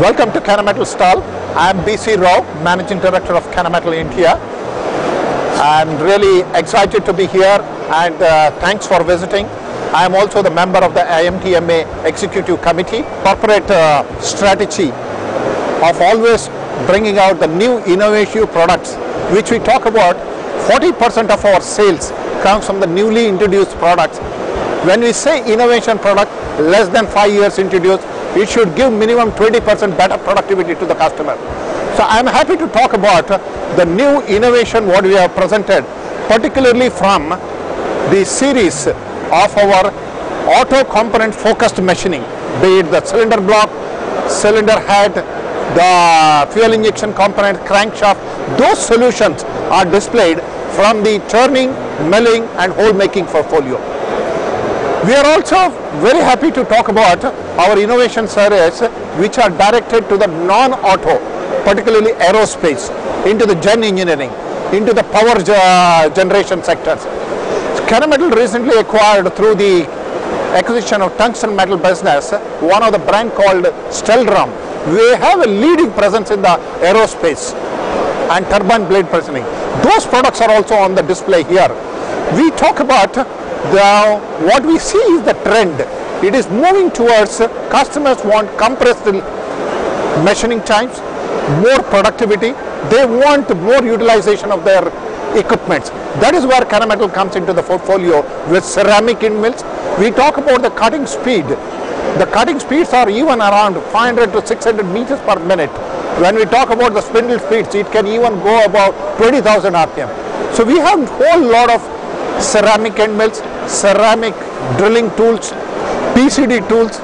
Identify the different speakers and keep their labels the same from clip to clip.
Speaker 1: Welcome to Kennametal stall. I am BC Rao, Managing Director of Kennametal India. I'm really excited to be here and thanks for visiting. I am also the member of the IMTMA Executive Committee. Corporate strategy of always bringing out the new innovative products, which we talk about. 40% of our sales comes from the newly introduced products. When we say innovation product, less than 5 years introduced, it should give minimum 20% better productivity to the customer. So I am happy to talk about the new innovation what we have presented, particularly from the series of our auto component focused machining, be it the cylinder block, cylinder head, the fuel injection component, crankshaft. Those solutions are displayed from the turning, milling and hole making portfolio. We are also very happy to talk about our innovation series, which are directed to the non-auto, particularly aerospace, into the gen engineering, into the power generation sectors. Kennametal recently acquired through the acquisition of tungsten metal business, one of the brand called Stelram. We have a leading presence in the aerospace and turbine blade positioning. Those products are also on the display here. We talk about what we see is the trend. It is moving towards customers want compressed machining times, more productivity. They want more utilization of their equipment. That is where Kennametal comes into the portfolio with ceramic end mills. We talk about the cutting speed. The cutting speeds are even around 500 to 600 meters per minute. When we talk about the spindle speeds, it can even go about 20,000 RPM. So we have a whole lot of ceramic end mills, ceramic drilling tools, PCD tools.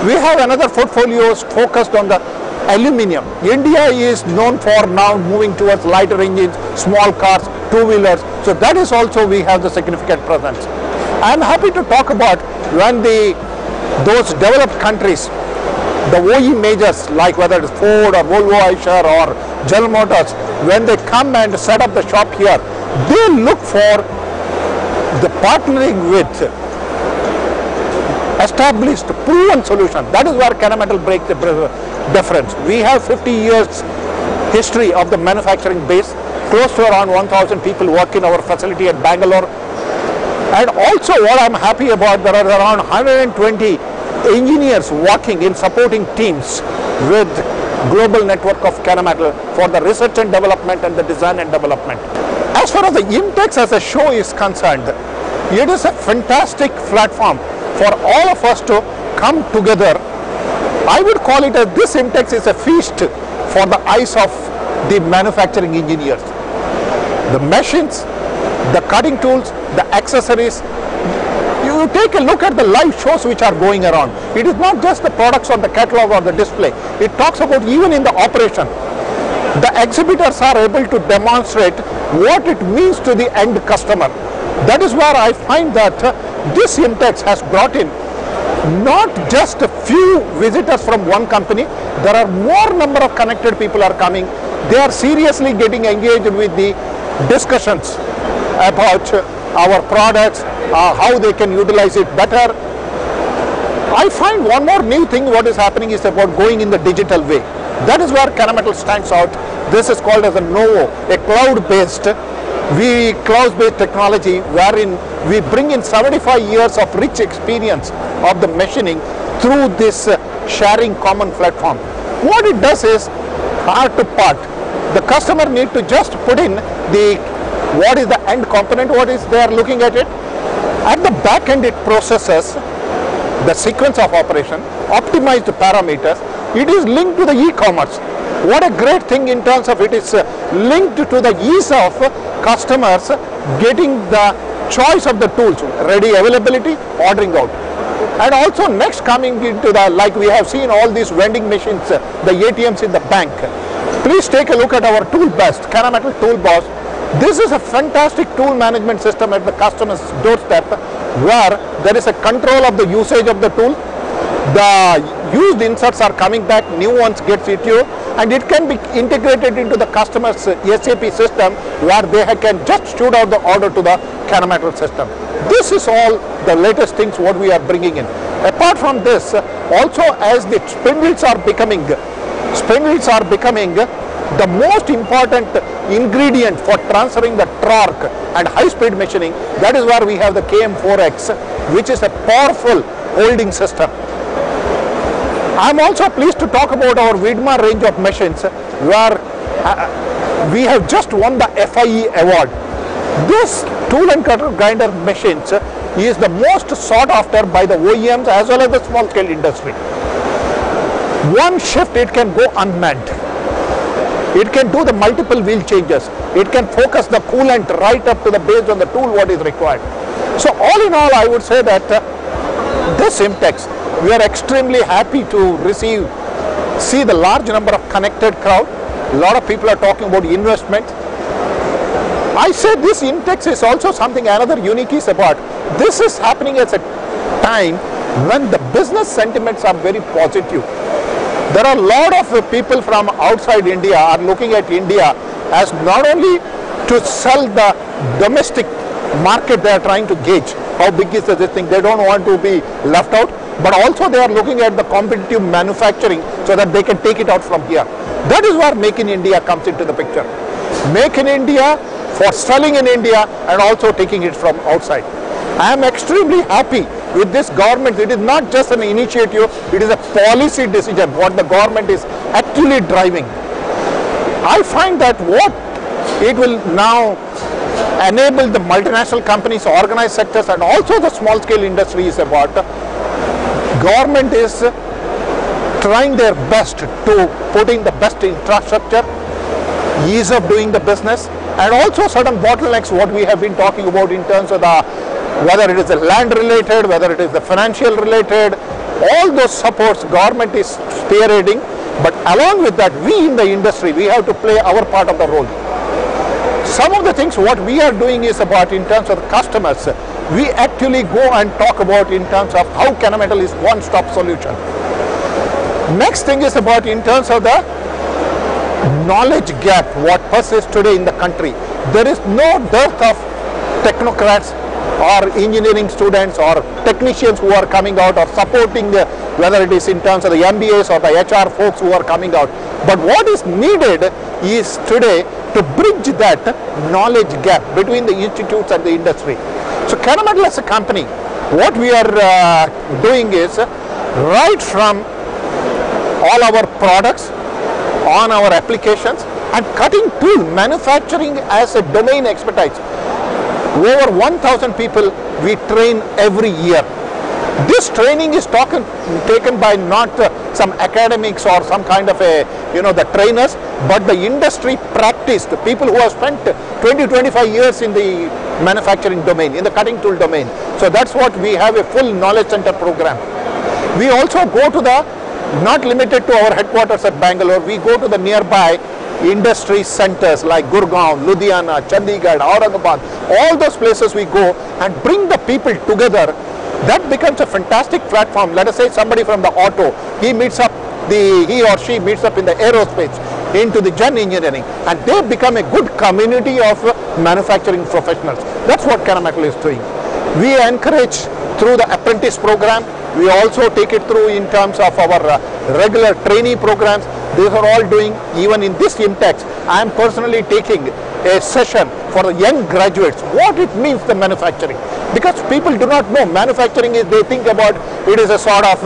Speaker 1: We have another portfolio focused on the aluminium. India is known for now moving towards lighter engines, small cars, two-wheelers. So that is also we have the significant presence. I am happy to talk about when those developed countries, the OE majors like whether it's Ford or Volvo Eicher or General Motors, when they come and set up the shop here, they look for the partnering with established, proven solution. That is where Kennametal breaks the difference. We have 50 years history of the manufacturing base, close to around 1,000 people work in our facility at Bangalore. And also what I'm happy about, there are around 120 engineers working in supporting teams with global network of Kennametal for the research and development and the design and development. As far as the IMTEX as a show is concerned, it is a fantastic platform for all of us to come together. I would call it as this IMTEX is a feast for the eyes of the manufacturing engineers. The machines, the cutting tools, the accessories. You take a look at the live shows which are going around. It is not just the products on the catalog or the display. It talks about even in the operation. The exhibitors are able to demonstrate what it means to the end customer. That is where I find that this IMTEX has brought in not just a few visitors from one company. There are more number of connected people are coming. They are seriously getting engaged with the discussions about our products, how they can utilize it better. I find one more new thing what is happening is about going in the digital way. That is where Kennametal stands out. This is called as a Novo, a cloud-based technology wherein we bring in 75 years of rich experience of the machining through this sharing common platform. What it does is part to part. The customer need to just put in what is the end component, what is they are looking at it. At the back end it processes the sequence of operation, optimized parameters. It is linked to the e-commerce. What a great thing in terms of it is linked to the ease of customers getting the choice of the tools, ready availability, ordering out. And also next coming into the, like we have seen all these vending machines, the ATMs in the bank. Please take a look at our tool best, Kennametal Tool Boss. This is a fantastic tool management system at the customer's doorstep where there is a control of the usage of the tool. The used inserts are coming back, new ones get issued, and it can be integrated into the customer's SAP system where they can just shoot out the order to the Kennametal system. This is all the latest things what we are bringing in. Apart from this, also as the spindles are becoming Spindles are becoming the most important ingredient for transferring the torque and high-speed machining. That is where we have the KM4X, which is a powerful holding system. I am also pleased to talk about our Widma range of machines, where we have just won the FIE award. This tool and cutter grinder machines is the most sought after by the OEMs as well as the small scale industry. One shift it can go unmanned. It can do the multiple wheel changes. It can focus the coolant right up to the base on the tool what is required. So all in all, I would say that this IMTEX, we are extremely happy to see the large number of connected crowd. A lot of people are talking about investment. I say this IMTEX is also something another unique is about. This is happening at a time when the business sentiments are very positive. There are a lot of people from outside India are looking at India as not only to sell the domestic market, they are trying to gauge how big is this thing, they don't want to be left out, but also they are looking at the competitive manufacturing so that they can take it out from here. That is where Make in India comes into the picture. Make in India for selling in India and also taking it from outside. I am extremely happy with this government. It is not just an initiative, it is a policy decision what the government is actually driving. I find that what it will now enable the multinational companies, organized sectors and also the small scale industry is about. Government is trying their best to put in the best infrastructure, ease of doing the business, and also certain bottlenecks what we have been talking about in terms of the whether it is the land related, whether it is the financial related, all those supports government is spearheading. But along with that, we in the industry, we have to play our part of the role. Some of the things what we are doing is about in terms of the customers, we actually go and talk about in terms of how Kennametal is one-stop solution. Next thing is about in terms of the knowledge gap what persists today in the country. There is no dearth of technocrats or engineering students or technicians who are coming out or supporting the, whether it is in terms of the MBAs or the HR folks who are coming out. But what is needed is today to bridge that knowledge gap between the institutes and the industry. So Kennametal as a company, what we are doing is right from all our products on our applications and cutting tool manufacturing as a domain expertise. Over 1,000 people we train every year. This training is taken by not some academics or some kind of a, the trainers, but the industry practice, the people who have spent 20-25 years in the manufacturing domain, in the cutting tool domain. So that's what we have a full knowledge center program. We also go to the, not limited to our headquarters at Bangalore, we go to the nearby industry centers like Gurgaon, Ludhiana, Chandigarh, Aurangabad, all those places we go and bring the people together. That becomes a fantastic platform. Let us say somebody from the auto, he or she meets up in the aerospace, into the gen engineering, and they become a good community of manufacturing professionals. That's what Kennametal is doing. We encourage through the apprentice program. We also take it through in terms of our regular trainee programs. These are all doing, even in this IMTEX, I am personally taking a session for the young graduates, what it means the manufacturing. Because people do not know manufacturing is, they think about it is a sort of,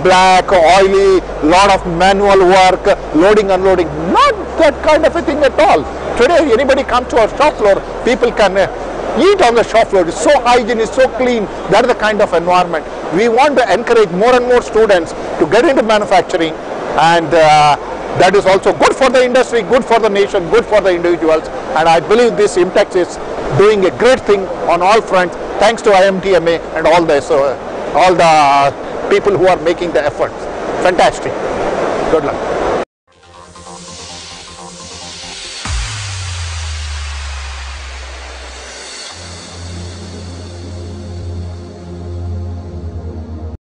Speaker 1: black, oily, lot of manual work, loading, unloading. Not that kind of a thing at all. Today, anybody comes to our shop floor, people can eat on the shop floor. It's so hygienic, so clean. That is the kind of environment. We want to encourage more and more students to get into manufacturing, and that is also good for the industry, good for the nation, good for the individuals. And I believe this IMTEX is doing a great thing on all fronts, thanks to IMTMA and all the people who are making the efforts. Fantastic. Good luck.